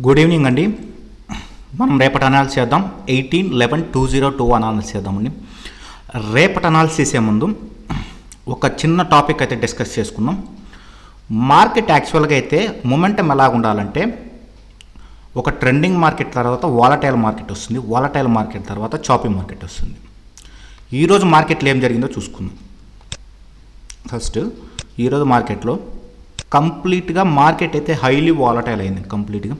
Good evening అండి. మనం రేపటి అనాలిసిస్ చేద్దాం. 18/11/2021 అనాలిసిస్ చేద్దామండి. రేపటి అనాలిసిస్ చేసే ముందు ఒక చిన్న టాపిక్ అయితే డిస్కస్ చేసుకుందాం. మార్కెట్ యాక్చువల్గా అయితే మొమెంటం ఎలాగ ఉండాలంటే ఒక ట్రెండింగ్ మార్కెట్ తర్వాత వాలటైల్ మార్కెట్ వస్తుంది, వాలటైల్ మార్కెట్ తర్వాత చాపీ మార్కెట్ వస్తుంది. ఈరోజు మార్కెట్లో ఏం జరిగిందో చూసుకుందాం. ఫస్ట్ ఈరోజు మార్కెట్లో కంప్లీట్గా మార్కెట్ అయితే హైలీ వాలటైల్ అయింది. కంప్లీట్గా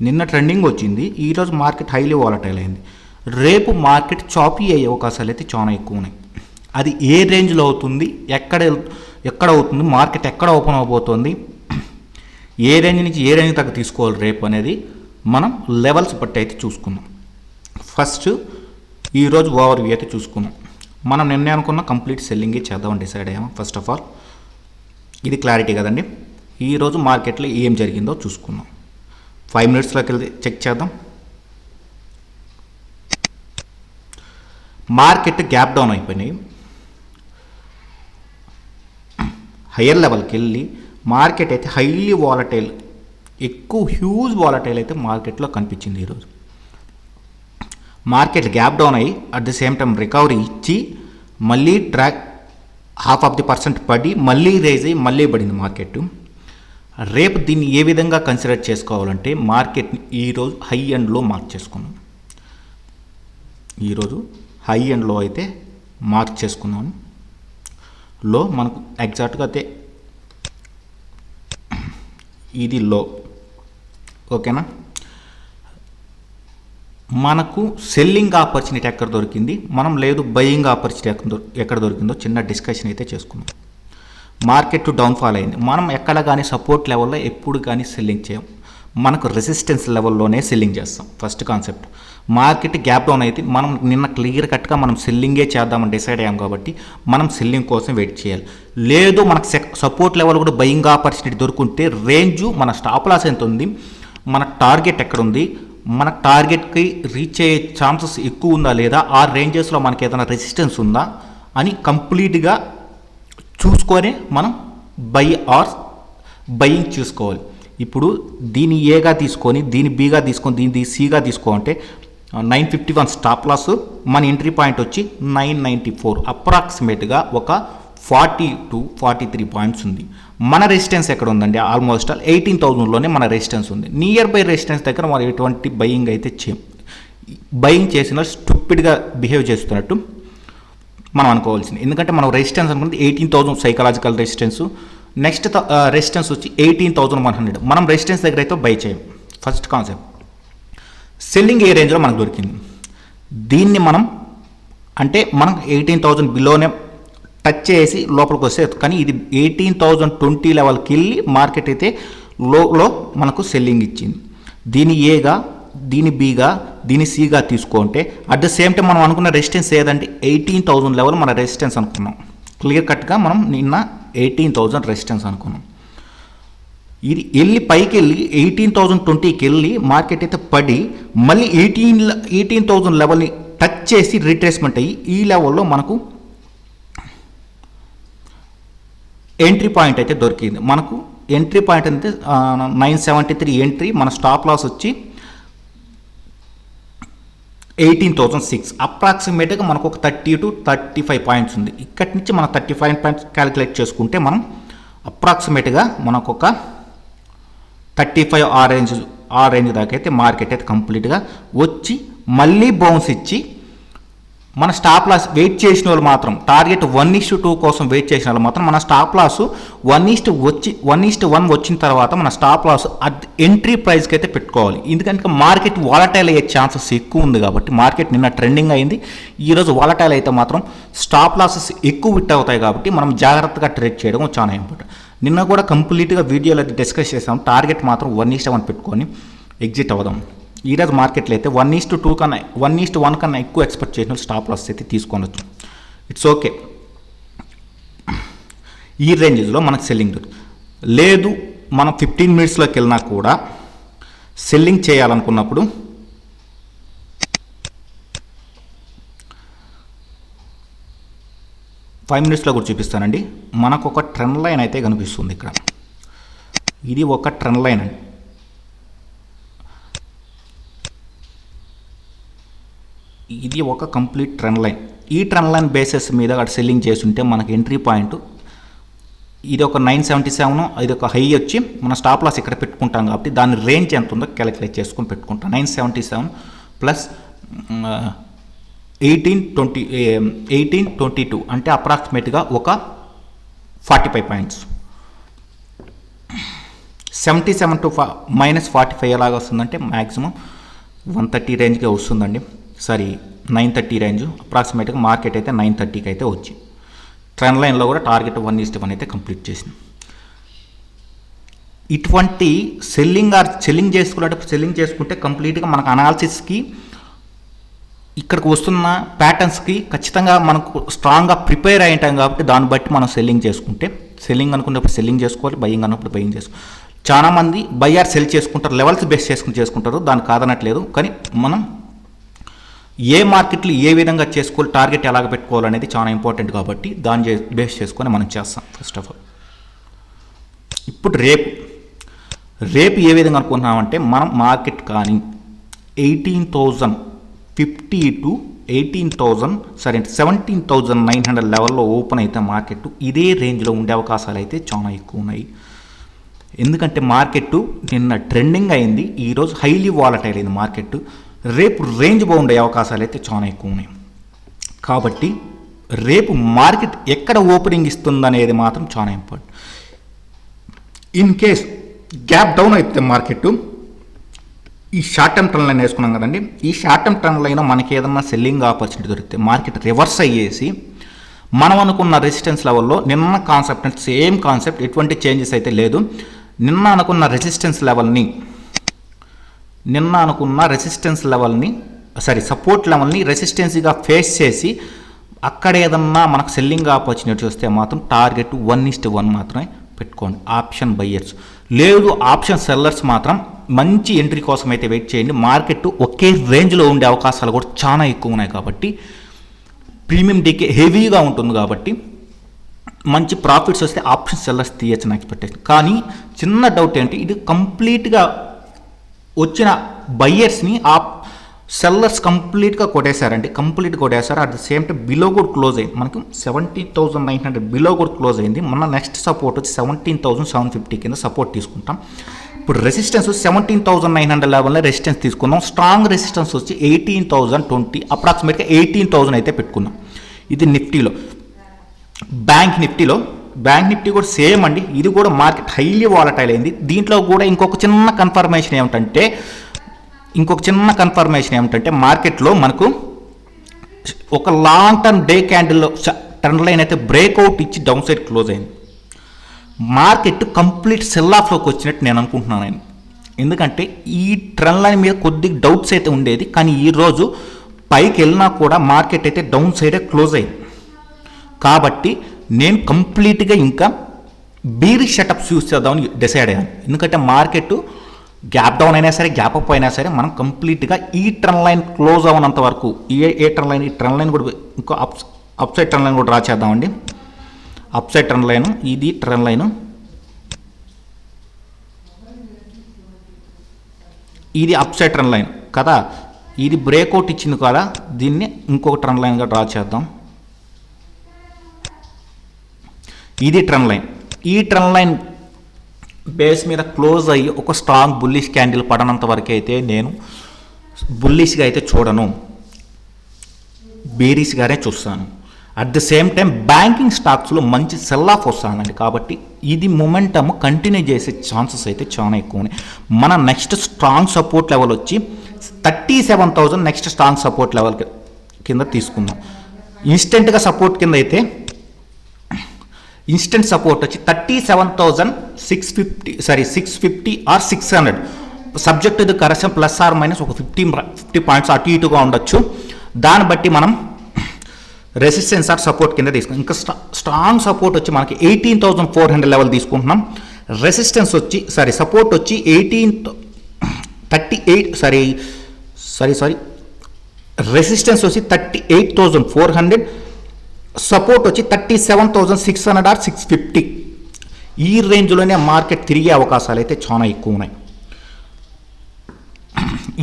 నిన్న ట్రెండింగ్ వచ్చింది, ఈరోజు మార్కెట్ హైలీ వాలటైల్ అయింది. రేపు మార్కెట్ చాపీ అయ్యే అవకాశాలు అయితే చాలా ఎక్కువ ఉన్నాయి. అది ఏ రేంజ్లో అవుతుంది, ఎక్కడ అవుతుంది, మార్కెట్ ఎక్కడ ఓపెన్ అవబోతోంది, ఏ రేంజ్ నుంచి ఏ రేంజ్ దాకా తీసుకోవాలి రేపు అనేది మనం లెవెల్స్ బట్టి అయితే చూసుకుందాం. ఫస్ట్ ఈరోజు ఓవర్ వ్యూ అయితే చూసుకుందాం. మనం నిన్న అనుకున్న కంప్లీట్ సెల్లింగే చేద్దామని డిసైడ్ అయ్యాము. ఫస్ట్ ఆఫ్ ఆల్ ఇది క్లారిటీ కదండి. ఈరోజు మార్కెట్లో ఏం జరిగిందో చూసుకుందాం. 5 మినిట్స్లోకి వెళ్ళి చెక్ చేద్దాం. మార్కెట్ గ్యాప్ డౌన్ అయిపోయినాయి. హయ్యర్ లెవెల్కి వెళ్ళి మార్కెట్ అయితే హైలీ వాలటైల్, ఎక్కువ హ్యూజ్ వాలటైల్ అయితే మార్కెట్లో కనిపించింది. ఈరోజు మార్కెట్ గ్యాప్ డౌన్ అయ్యి at the same time recovery ఇచ్చి మళ్ళీ ట్రాక్ 0.5% పడి మళ్ళీ రేజ్ అయ్యి మళ్ళీ పడింది మార్కెట్. రేపు దీన్ని ఏ విధంగా కన్సిడర్ చేసుకోవాలంటే మార్కెట్ని ఈరోజు హై అండ్లో మార్క్ చేసుకున్నాం. ఈరోజు హై అండ్లో అయితే మార్క్ చేసుకున్నాం. లో మనకు ఎగ్జాక్ట్గా అయితే ఇది లో, ఓకేనా. మనకు సెల్లింగ్ ఆపర్చునిటీ ఎక్కడ దొరికింది, మనం లేదు బయింగ్ ఆపర్చునిటీ ఎక్కడ దొరికిందో చిన్న డిస్కషన్ అయితే చేసుకుందాం. మార్కెట్ డౌన్ఫాల్ అయింది, మనం ఎక్కడ కానీ సపోర్ట్ లెవెల్లో ఎప్పుడు కానీ సెల్లింగ్ చేయం, మనకు రెసిస్టెన్స్ లెవెల్లోనే సెల్లింగ్ చేస్తాం. First concept. Market gap down అయితే మనం నిన్న క్లియర్ కట్గా మనం సెల్లింగే చేద్దామని డిసైడ్ అయ్యాం కాబట్టి మనం సెల్లింగ్ కోసం వెయిట్ చేయాలి. లేదు మనకు సపోర్ట్ లెవెల్ కూడా బయింగ్ ఆపర్చునిటీ దొరుకుంటే రేంజు మన స్టాప్ లాస్ ఎంత ఉంది, మన టార్గెట్ ఎక్కడ ఉంది, మన టార్గెట్కి రీచ్ అయ్యే ఛాన్సెస్ ఎక్కువ ఉందా లేదా, ఆ రేంజెస్లో మనకి ఏదైనా రెసిస్టెన్స్ ఉందా అని కంప్లీట్గా చూసుకొని మనం బయింగ్ చూసుకోవాలి. ఇప్పుడు దీన్ని ఏగా తీసుకొని దీన్ని బీగా తీసుకొని దీన్ని సీగా తీసుకోవాలంటే 951 స్టాప్ లాస్, మన ఎంట్రీ పాయింట్ వచ్చి 994, అప్రాక్సిమేట్గా ఒక 40 to 43 పాయింట్స్ ఉంది. మన రెసిస్టెన్స్ ఎక్కడ ఉందండి, ఆల్మోస్ట్ 18,000లోనే మన రెసిస్టెన్స్ ఉంది. నియర్ బై రెసిస్టెన్స్ దగ్గర మనం ఎటువంటి బయింగ్ అయితే చేయం. బయింగ్ చేసిన స్టూపిడ్గా బిహేవ్ చేస్తున్నట్టు మనం అనుకోవాల్సింది. ఎందుకంటే మనం రెసిస్టెన్స్ అనుకుంటే 18,000 సైకలాజికల్ రెసిస్టెన్స్, నెక్స్ట్ రెసిస్టెన్స్ వచ్చి 18,100. మనం రెసిస్టెన్స్ దగ్గర అయితే బై చేయం. First concept. సెల్లింగ్ ఏ రేంజ్లో మనకు దొరికింది, దీన్ని మనం అంటే మనం 18,000 బిలోనే టచ్ చేసి లోపలికి వస్తే, కానీ ఇది 18,020 లెవెల్కి వెళ్ళి మార్కెట్ అయితే లోలో మనకు సెల్లింగ్ ఇచ్చింది. దీని ఏగా దీని బీగా దీని సీగా తీసుకుంటే అట్ ద సేమ్ టైం మనం అనుకున్న రెసిస్టెన్స్ ఏదంటే 18,000 లెవెల్ మన రెసిస్టెన్స్ అనుకున్నాం. క్లియర్ కట్గా మనం నిన్న 18,000 రెసిస్టెన్స్ అనుకున్నాం. ఇది వెళ్ళి పైకి వెళ్ళి 18,020కి వెళ్ళి మార్కెట్ అయితే పడి మళ్ళీ 18,000 లెవెల్ని టచ్ చేసి రిట్రేస్మెంట్ అయ్యి ఈ లెవెల్లో మనకు ఎంట్రీ పాయింట్ అయితే దొరికింది. మనకు ఎంట్రీ పాయింట్ అంటే 973 ఎంట్రీ, మన స్టాప్ లాస్ వచ్చి 18,006. అప్రాక్సిమేట్గా మనకు ఒక 30 to 35 పాయింట్స్ ఉంది. ఇక్కడి నుంచి మనం 35 పాయింట్స్ క్యాలిక్యులేట్ చేసుకుంటే మనం అప్రాక్సిమేట్గా మనకు ఒక 35 ఆ రేంజ్ దాకా అయితే మార్కెట్ అయితే కంప్లీట్గా వచ్చి మళ్ళీ బౌన్స్ ఇచ్చి మన స్టాప్ లాస్ వెయిట్ చేసిన వాళ్ళు మాత్రం టార్గెట్ 1:2 కోసం వెయిట్ చేసిన వాళ్ళు మాత్రం మన స్టాప్ లాస్ 1:1 వచ్చిన తర్వాత మన స్టాప్ లాస్ ఎంట్రీ ప్రైస్కి అయితే పెట్టుకోవాలి. ఎందుకంటే మార్కెట్ వాలటైల్ అయ్యే ఛాన్సెస్ ఎక్కువ ఉంది కాబట్టి, మార్కెట్ నిన్న ట్రెండింగ్ అయింది, ఈరోజు వాలటైల్ అయితే మాత్రం స్టాప్ లాసెస్ ఎక్కువ హిట్ అవుతాయి కాబట్టి మనం జాగ్రత్తగా ట్రేడ్ చేయడం చాలా ఇంపార్టెంట్. నిన్న కూడా కంప్లీట్గా వీడియోలో అయితే డిస్కస్ చేసాం. టార్గెట్ మాత్రం 1:1 పెట్టుకొని ఎగ్జిట్ అవ్వదాం. ఈరోజు మార్కెట్లో అయితే 1:2 కన్నా 1:1 కన్నా ఎక్కువ ఎక్స్పెక్ట్ చేసిన స్టాప్ లాస్ అయితే తీసుకోవచ్చు. It's okay. ఈ రేంజెస్లో మనకు సెల్లింగ్ లేదు, మనం 15 మినిట్స్లోకి వెళ్ళినా కూడా సెల్లింగ్ చేయాలనుకున్నప్పుడు ఫైవ్ మినిట్స్లో కూడా చూపిస్తానండి. మనకు ఒక ట్రెండ్ లైన్ అయితే కనిపిస్తుంది ఇక్కడ. ఇది ఒక ట్రెండ్ లైన్ అండి. ఇది ఒక కంప్లీట్ ట్రెండ్ లైన్. ఈ ట్రెండ్ లైన్ బేసిస్ మీద అక్కడ సెల్లింగ్ చేస్తుంటే మనకి ఎంట్రీ పాయింట్ ఇది ఒక 977, ఇది ఒక హై వచ్చి మన స్టాప్ లాస్ ఇక్కడ పెట్టుకుంటాం కాబట్టి దాని రేంజ్ ఎంత ఉందో క్యాలిక్యులేట్ చేసుకొని పెట్టుకుంటాం. 977 ప్లస్ 1822 అంటే అప్రాక్సిమేట్గా ఒక 45 పాయింట్స్. 77 to -45 ఎలాగ వస్తుందంటే మ్యాక్సిమం 130 రేంజ్కే వస్తుందండి. సారీ 930 రేంజ్ అప్రాక్సిమేట్గా మార్కెట్ అయితే 930కి అయితే వచ్చి ట్రెండ్ లైన్లో కూడా టార్గెట్ 1:1 అయితే కంప్లీట్ చేసింది. ఇటువంటి సెల్లింగ్ చేసుకుంటే కంప్లీట్గా మనకు అనాలిసిస్కి ఇక్కడికి వస్తున్న ప్యాటర్న్స్కి ఖచ్చితంగా మనకు స్ట్రాంగ్గా ప్రిపేర్ అయి ఉంటాం కాబట్టి దాన్ని బట్టి మనం సెల్లింగ్ చేసుకుంటే, సెల్లింగ్ అనుకున్నప్పుడు సెల్లింగ్ చేసుకోవాలి, బయింగ్ అన్నప్పుడు బయింగ్ చేసుకోవాలి. చాలామంది బయ్యార్ సెల్ చేసుకుంటారు, లెవెల్స్ బేస్ చేసుకుంటారు, దాన్ని కాదనట్లేదు. కానీ మనం ఏ మార్కెట్లు ఏ విధంగా చేసుకోవాలి, టార్గెట్ ఎలాగ పెట్టుకోవాలనేది చాలా ఇంపార్టెంట్ కాబట్టి దాన్ని బేస్ చేసుకొని మనం చేస్తాం. ఫస్ట్ ఆఫ్ ఆల్ ఇప్పుడు రేపు ఏ విధంగా అనుకుంటున్నామంటే మనం మార్కెట్ కానీ 18,050 to 17,900 లెవెల్లో ఓపెన్ అయితే మార్కెట్ ఇదే రేంజ్లో ఉండే అవకాశాలు అయితే చాలా ఎక్కువ ఉన్నాయి. ఎందుకంటే మార్కెట్ నిన్న ట్రెండింగ్ అయింది, ఈరోజు హైలీ వాలటైల్ అయింది మార్కెట్. రేపు రేంజ్ బాగుండే అవకాశాలు అయితే చాలా ఎక్కువ ఉన్నాయి. కాబట్టి రేపు మార్కెట్ ఎక్కడ ఓపెనింగ్ ఇస్తుందనేది మాత్రం చాలా important. In case gap down అయితే మార్కెట్ ఈ షార్ట్ టర్మ్ ట్రెండ్ లైన్ వేసుకున్నాం కదండి, ఈ షార్ట్ టర్మ్ ట్రెండ్ లైన్ మనకి ఏదన్నా సెల్లింగ్ ఆపర్చునిటీ దొరికితే మార్కెట్ రివర్స్ అయ్యేసి మనం అనుకున్న రెసిస్టెన్స్ లెవెల్లో నిన్న కాన్సెప్ట్ సేమ్ కాన్సెప్ట్, ఎటువంటి చేంజెస్ అయితే లేదు. నిన్న అనుకున్న సపోర్ట్ లెవెల్ని రెసిస్టెన్సీగా ఫేస్ చేసి అక్కడ ఏదన్నా మనకు సెల్లింగ్ ఆపర్చునిటీ వస్తే మాత్రం టార్గెట్ 1:1 మాత్రమే పెట్టుకోండి. ఆప్షన్ బయ్యర్స్ లేదు, ఆప్షన్ సెల్లర్స్ మాత్రం మంచి ఎంట్రీ కోసం అయితే వెయిట్ చేయండి. మార్కెట్ ఒకే రేంజ్లో ఉండే అవకాశాలు కూడా చాలా ఎక్కువ ఉన్నాయి కాబట్టి ప్రీమియం డీకే హెవీగా ఉంటుంది కాబట్టి మంచి ప్రాఫిట్స్ వస్తే ఆప్షన్ సెల్లర్స్ తీయచ్చు ఎక్స్పెక్టేషన్. కానీ చిన్న డౌట్ ఏంటి, ఇది కంప్లీట్గా వచ్చిన బయ్యర్స్ని సెల్లర్స్ కంప్లీట్గా కొట్టేశారండి, at the same time below కూడా క్లోజ్ అయింది. మనకు 17,900 బిలో కూడా క్లోజ్ అయింది. మన నెక్స్ట్ సపోర్ట్ వచ్చి 17,750 కింద సపోర్ట్ తీసుకుంటాం. ఇప్పుడు రెసిస్టెన్స్ 17,900 లెవెల్లో రెసిస్టెన్స్ తీసుకున్నాం. స్ట్రాంగ్ రెసిస్టెన్స్ వచ్చి 18,020, అప్రాక్సిమేట్గా 18,000 అయితే పెట్టుకున్నాం. ఇది నిఫ్టీలో. బ్యాంక్ నిఫ్టీ కూడా సేమ్ అండి, ఇది కూడా మార్కెట్ హైలీ వాలటైల్ అయింది. దీంట్లో కూడా ఇంకొక చిన్న కన్ఫర్మేషన్ ఏమిటంటే మార్కెట్లో మనకు ఒక లాంగ్ టర్మ్ డే క్యాండిల్లో ట్రెండ్ లైన్ అయితే బ్రేక్అవుట్ ఇచ్చి డౌన్ సైడ్ క్లోజ్ అయింది. మార్కెట్ కంప్లీట్ సెల్ ఆఫ్లోకి వచ్చినట్టు నేను అనుకుంటున్నాను. ఎందుకంటే ఈ ట్రెండ్ లైన్ మీద కొద్దిగా డౌట్స్ అయితే ఉండేది, కానీ ఈరోజు పైకి వెళ్ళినా కూడా మార్కెట్ అయితే డౌన్ సైడే క్లోజ్ అయింది. కాబట్టి నేను కంప్లీట్గా ఇంకా బీరిష్ సెటప్స్ యూస్ చేద్దామని డిసైడ్ అయ్యాను. ఎందుకంటే మార్కెట్ గ్యాప్ డౌన్ అయినా సరే, గ్యాప్ అప్ అయినా సరే, మనం కంప్లీట్గా ఈ ట్రెండ్ లైన్ క్లోజ్ అవ్వనంత వరకు ఈ ట్రెండ్ లైన్ కూడా ఇంకో అప్ సైడ్ ట్రెండ్ లైన్ కూడా డ్రా చేద్దామండి. అప్ సైడ్ ట్రెండ్ లైన్, ఇది ట్రెండ్ లైన్, ఇది అప్ సైడ్ ట్రెండ్ లైన్ కదా, ఇది బ్రేక్అవుట్ ఇచ్చింది కదా, దీన్ని ఇంకొక ట్రెండ్ లైన్గా డ్రా చేద్దాం. ఇది ట్రెండ్ లైన్. ఈ ట్రెండ్ లైన్ బేస్ మీద క్లోజ్ అయ్యి ఒక స్ట్రాంగ్ బుల్లిష్ క్యాండిల్ పడనంత వరకు అయితే నేను బుల్లిష్గా అయితే చూడను, బేరిష్గానే చూస్తాను. At the same time banking స్టాక్స్లో మంచి సెల్ ఆఫ్ వస్తానండి. కాబట్టి ఇది మొమెంటమ్ కంటిన్యూ చేసే ఛాన్సెస్ అయితే చాలా ఎక్కువ ఉన్నాయి. మన నెక్స్ట్ స్ట్రాంగ్ సపోర్ట్ లెవెల్ వచ్చి 37,000 నెక్స్ట్ స్ట్రాంగ్ సపోర్ట్ లెవెల్ కింద తీసుకుందాం. ఇన్స్టెంట్గా సపోర్ట్ కింద అయితే ఇన్స్టెంట్ సపోర్ట్ వచ్చి 37,650 or 600 subject to the correction plus or minus ఒక 50 పాయింట్స్ అటు ఇటుగా ఉండొచ్చు. దాన్ని బట్టి మనం రెసిస్టెన్స్ ఆర్ సపోర్ట్ కింద తీసుకుంటాం. ఇంకా స్ట్రాంగ్ సపోర్ట్ వచ్చి మనకి 18,400 లెవెల్ తీసుకుంటున్నాం. రెసిస్టెన్స్ వచ్చి సపోర్ట్ వచ్చి 38 రెసిస్టెన్స్ వచ్చి 38,400, సపోర్ట్ వచ్చి 37,600 ఆర్ 650. ఈ రేంజ్లోనే మార్కెట్ తిరిగే అవకాశాలు అయితే చాలా ఎక్కువ ఉన్నాయి.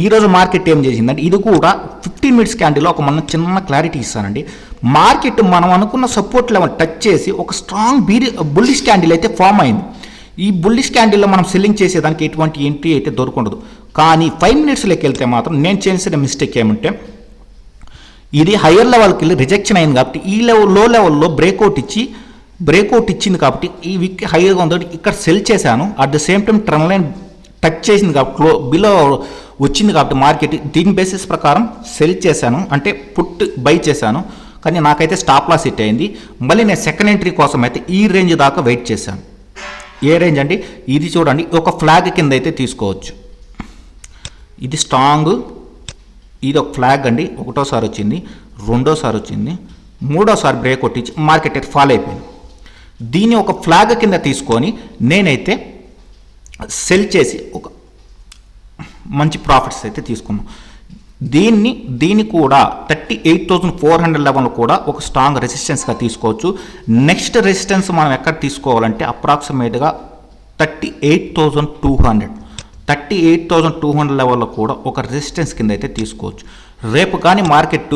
ఈరోజు మార్కెట్ ఏం చేసిందంటే ఇది కూడా 15 మినిట్స్ క్యాండిల్లో ఒక మన చిన్న క్లారిటీ ఇస్తానండి. మార్కెట్ మనం అనుకున్న సపోర్ట్ లెవెల్ టచ్ చేసి ఒక స్ట్రాంగ్ బుల్లిష్ క్యాండిల్ అయితే ఫామ్ అయింది. ఈ బుల్లిష్ క్యాండిల్లో మనం సెల్లింగ్ చేసేదానికి ఎటువంటి ఎంట్రీ అయితే దొరకఉండదు. కానీ 5 మినిట్స్లోకి వెళ్తే మాత్రం నేను చేసిన మిస్టేక్ ఏమంటే ఇది హయ్యర్ లెవెల్కి వెళ్ళి రిజెక్షన్ అయింది కాబట్టి ఈ లో లెవెల్లో బ్రేక్అవుట్ ఇచ్చింది కాబట్టి ఈ వీక్ హైయర్గా ఉందో ఇక్కడ సెల్ చేశాను. At the same time trend line touch చేసింది కాబట్టి బిలో వచ్చింది కాబట్టి మార్కెట్ దీని బేసిస్ ప్రకారం సెల్ చేశాను, అంటే పుట్ బై చేశాను. కానీ నాకైతే స్టాప్ లాస్ హిట్ అయింది. మళ్ళీ నేను సెకండ్ ఎంట్రీ కోసం అయితే ఈ రేంజ్ దాకా వెయిట్ చేశాను. ఏ రేంజ్ అండి, ఇది చూడండి, ఒక ఫ్లాగ్ కింద అయితే తీసుకోవచ్చు. ఇది స్ట్రాంగ్, ఇది ఒక ఫ్లాగ్ అండి. ఒకటోసారి వచ్చింది, రెండోసారి వచ్చింది, మూడోసారి బ్రేక్ కొట్టించి మార్కెట్ అయితే ఫాల్ అయిపోయింది. దీన్ని ఒక ఫ్లాగ్ కింద తీసుకొని నేనైతే సెల్ చేసి ఒక మంచి ప్రాఫిట్స్ అయితే తీసుకున్నాను. దీన్ని కూడా 38,400 లెవెల్ కూడా ఒక స్ట్రాంగ్ రెసిస్టెన్స్గా తీసుకోవచ్చు. నెక్స్ట్ రెసిస్టెన్స్ మనం ఎక్కడ తీసుకోవాలంటే అప్రాక్సిమేట్గా 38,200 లెవెల్లో కూడా ఒక రెసిస్టెన్స్ కింద అయితే తీసుకోవచ్చు. రేపు కానీ మార్కెట్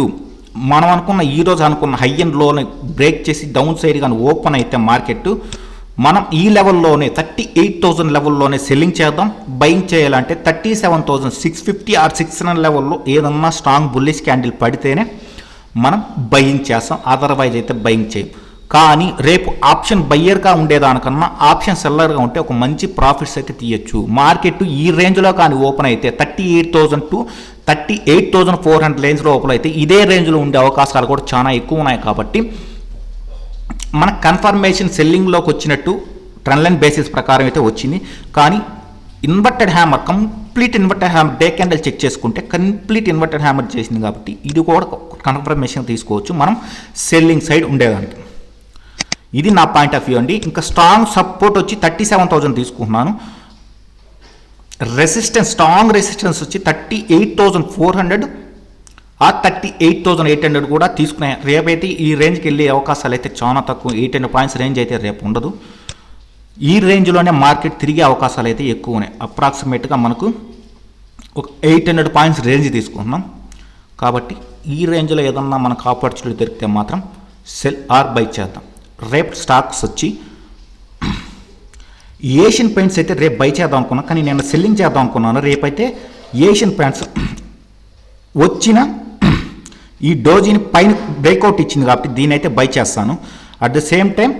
మనం అనుకున్న ఈరోజు అనుకున్న హై అండ్ లోని బ్రేక్ చేసి డౌన్ సైడ్ కానీ ఓపెన్ అయితే మార్కెట్ మనం ఈ లెవెల్లోనే 38,000 లెవెల్లోనే సెల్లింగ్ చేద్దాం. బయింగ్ చేయాలంటే 37,650 ఆర్ 600 లెవెల్లో ఏదన్నా స్ట్రాంగ్ బుల్లిష్ క్యాండిల్ పడితేనే మనం బయింగ్ చేస్తాం, అదర్వైజ్ అయితే బయింగ్ చేయం. కానీ రేపు ఆప్షన్ బయ్యర్గా ఉండేదానికన్నా ఆప్షన్ సెల్లర్గా ఉంటే ఒక మంచి ప్రాఫిట్స్ అయితే తీయచ్చు. మార్కెట్ ఈ రేంజ్లో కానీ ఓపెన్ అయితే 38,000 to 38,400 రేంజ్ లోపల అయితే ఇదే రేంజ్లో ఉండే అవకాశాలు కూడా చాలా ఎక్కువ ఉన్నాయి. కాబట్టి మన కన్ఫర్మేషన్ సెల్లింగ్లోకి వచ్చినట్టు ట్రెండ్ లైన్ బేసిస్ ప్రకారం అయితే వచ్చింది. కానీ complete inverted hammer day candle check చేసుకుంటే కంప్లీట్ ఇన్వర్టెడ్ హ్యామర్ చేసింది కాబట్టి ఇది కూడా కన్ఫర్మేషన్ తీసుకోవచ్చు మనం సెల్లింగ్ సైడ్ ఉండేదానికి. ఇది నా పాయింట్ ఆఫ్ వ్యూ అండి. ఇంకా స్ట్రాంగ్ సపోర్ట్ వచ్చి 37,000 తీసుకుంటున్నాను. స్ట్రాంగ్ రెసిస్టెన్స్ వచ్చి 38,400 ఆ 38,800 కూడా తీసుకున్నాయి. రేపైతే ఈ రేంజ్కి వెళ్ళే అవకాశాలు అయితే చాలా తక్కువ. 800 పాయింట్స్ రేంజ్ అయితే రేపు ఉండదు. ఈ రేంజ్లోనే మార్కెట్ తిరిగే అవకాశాలు అయితే ఎక్కువ ఉన్నాయి. అప్రాక్సిమేట్గా మనకు ఒక 800 పాయింట్స్ రేంజ్ తీసుకుంటున్నాం. కాబట్టి ఈ రేంజ్లో ఏదన్నా మనకు ఆపర్చునిటీ దొరికితే మాత్రం సెల్ ఆర్ బై చేద్దాం. రేపు స్టాక్స్ వచ్చి ఏషియన్ పెయింట్స్ అయితే రేపు బై చేద్దాం అనుకున్నాను, కానీ నేను సెల్లింగ్ చేద్దాం అనుకున్నాను. రేపైతే ఏషియన్ పెయింట్స్ వచ్చిన ఈ డోజీని పైన బ్రేక్అవుట్ ఇచ్చింది కాబట్టి దీని అయితే బై చేస్తాను. అట్ ద సేమ్ టైం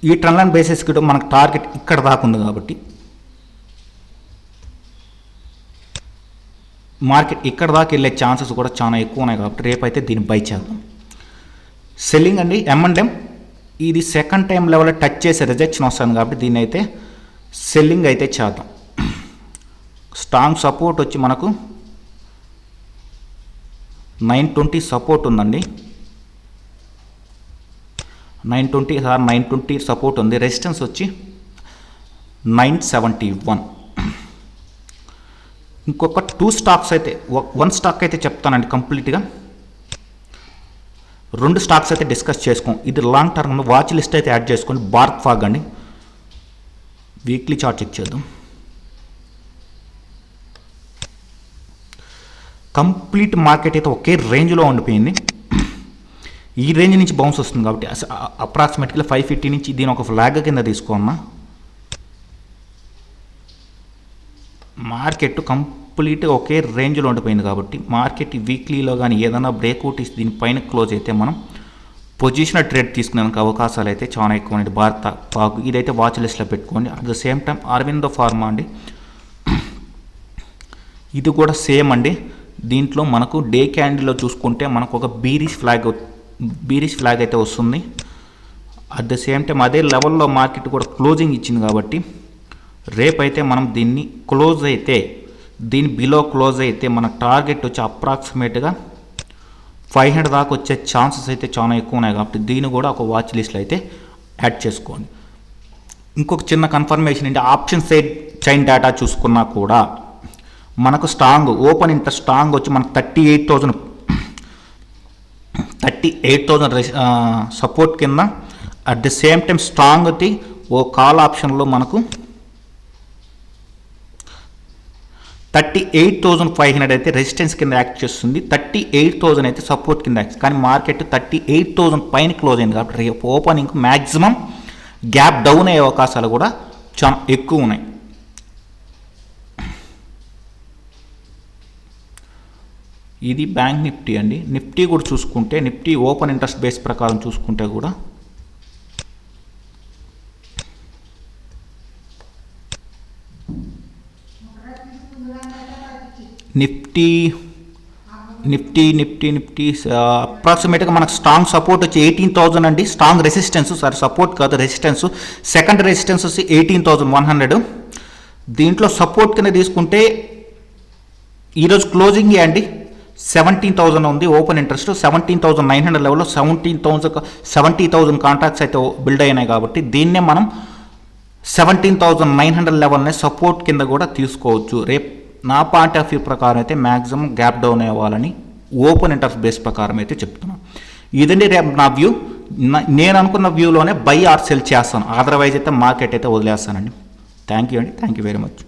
ఈ ట్రెండ్ లైన్ బేసిస్కి మనకు టార్గెట్ ఇక్కడ దాకా ఉంది కాబట్టి మార్కెట్ ఇక్కడ దాకా వెళ్ళే ఛాన్సెస్ కూడా చాలా ఎక్కువ ఉన్నాయి. కాబట్టి రేపైతే దీన్ని బై చేద్దాం. సెల్లింగ్ అండి M&M ఇది సెకండ్ టైం లెవెల్ టచ్ చేసే రిజెక్షన్ వస్తుంది కాబట్టి దీన్ని అయితే సెల్లింగ్ అయితే చేద్దాం. స్ట్రాంగ్ సపోర్ట్ వచ్చి మనకు 920 సపోర్ట్ ఉందండి. 920 సపోర్ట్ ఉంది. రెసిస్టెన్స్ వచ్చి 971. ఇంకొక 2 స్టాక్స్ అయితే 1 స్టాక్ అయితే చెప్తానండి కంప్లీట్గా. 2 స్టాక్స్ అయితే డిస్కస్ చేసుకోం. ఇది లాంగ్ టర్మ్ వాచ్ లిస్ట్ అయితే యాడ్ చేసుకోండి. భారత్ ఫాగ్ అండి. వీక్లీ చార్ట్ చెక్ చేద్దాం. కంప్లీట్ మార్కెట్ అయితే ఒకే రేంజ్లో ఉండిపోయింది. ఈ రేంజ్ నుంచి బౌన్స్ వస్తుంది కాబట్టి అప్రాక్సిమేట్గా 550 నుంచి దీని ఒక ఫ్లాగ్ కింద తీసుకున్నా. మార్కెట్ కంప్లీట్గా ఒకే రేంజ్లో ఉండిపోయింది కాబట్టి మార్కెట్ వీక్లీలో కానీ ఏదైనా బ్రేక్అవుట్ ఇస్తే దీనిపైన క్లోజ్ అయితే మనం పొజిషనల్ ట్రేడ్ తీసుకునేందుకు అవకాశాలు అయితే చాలా ఎక్కువ ఉన్నాయి. భారత ఫాగ్ ఇదైతే వాచ్ లిస్ట్లో పెట్టుకోండి. At the same time Aurobindo pharma అండి, ఇది కూడా సేమ్ అండి. దీంట్లో మనకు డే క్యాండిల్లో చూసుకుంటే మనకు ఒక బీరిష్ ఫ్లాగ్ అయితే వస్తుంది. అట్ ద సేమ్ టైం అదే లెవెల్లో మార్కెట్ కూడా క్లోజింగ్ ఇచ్చింది కాబట్టి రేపైతే మనం దీన్ని దీని బిలో క్లోజ్ అయితే మన టార్గెట్ వచ్చి అప్రాక్సిమేట్గా 500 దాకా వచ్చే ఛాన్సెస్ అయితే చాలా ఎక్కువ ఉన్నాయి. కాబట్టి దీన్ని కూడా ఒక వాచ్ లిస్ట్లో అయితే యాడ్ చేసుకోండి. ఇంకొక చిన్న కన్ఫర్మేషన్ ఏంటి, ఆప్షన్ సైడ్ చైన్ డేటా చూసుకున్నా కూడా మనకు స్ట్రాంగ్ ఓపెన్ ఇంట్రెస్ట్ స్ట్రాంగ్ వచ్చి మనకు 38,000 సపోర్ట్ కింద. At the same time strong అయితే ఓ కాల్ ఆప్షన్లో మనకు 38,500 అయితే రెసిస్టెన్స్ కింద యాక్ట్ చేస్తుంది, 38,000 అయితే సపోర్ట్ కింద యాక్ట్. కానీ మార్కెట్ 38,000 పైన క్లోజ్ అయింది కాబట్టి రేపు ఓపెనింగ్ మ్యాక్సిమం గ్యాప్ డౌన్ అయ్యే అవకాశాలు కూడా చాలా ఎక్కువ ఉన్నాయి. ఇది బ్యాంక్ నిఫ్టీ అండి. నిఫ్టీ కూడా చూసుకుంటే నిఫ్టీ ఓపెన్ ఇంట్రెస్ట్ బేస్ ప్రకారం చూసుకుంటే కూడా నిఫ్టీ అప్రాక్సిమేట్గా మనకు స్ట్రాంగ్ సపోర్ట్ వచ్చి 18,000 అండి. స్ట్రాంగ్ రెసిస్టెన్స్, సారీ సపోర్ట్ కాదు రెసిస్టెన్స్, సెకండ్ రెసిస్టెన్స్ వచ్చి 18,100. దీంట్లో సపోర్ట్ కింద తీసుకుంటే ఈరోజు క్లోజింగ్ అండి 17,000 ఉంది ఓపెన్ ఇంట్రెస్ట్. 17,900 లెవెల్లో 70,000 కాంట్రాక్ట్స్ అయితే బిల్డ్ అయినాయి కాబట్టి దీన్నే మనం 17,900 లెవెల్నే సపోర్ట్ కింద కూడా తీసుకోవచ్చు. రేపు నా పాయింట్ ఆఫ్ వ్యూ ప్రకారం అయితే మ్యాక్సిమం గ్యాప్ డౌన్ అవ్వాలని ఓపెన్ ఇంట్రెస్ట్ బేస్ ప్రకారం అయితే చెప్తున్నాను. ఇదండి రేపు నా వ్యూ. నేను అనుకున్న వ్యూలోనే బై ఆర్ సెల్ చేస్తాను, అదర్వైజ్ అయితే మార్కెట్ అయితే వదిలేస్తానండి. థ్యాంక్ యూ అండి, థ్యాంక్ యూ వెరీ మచ్.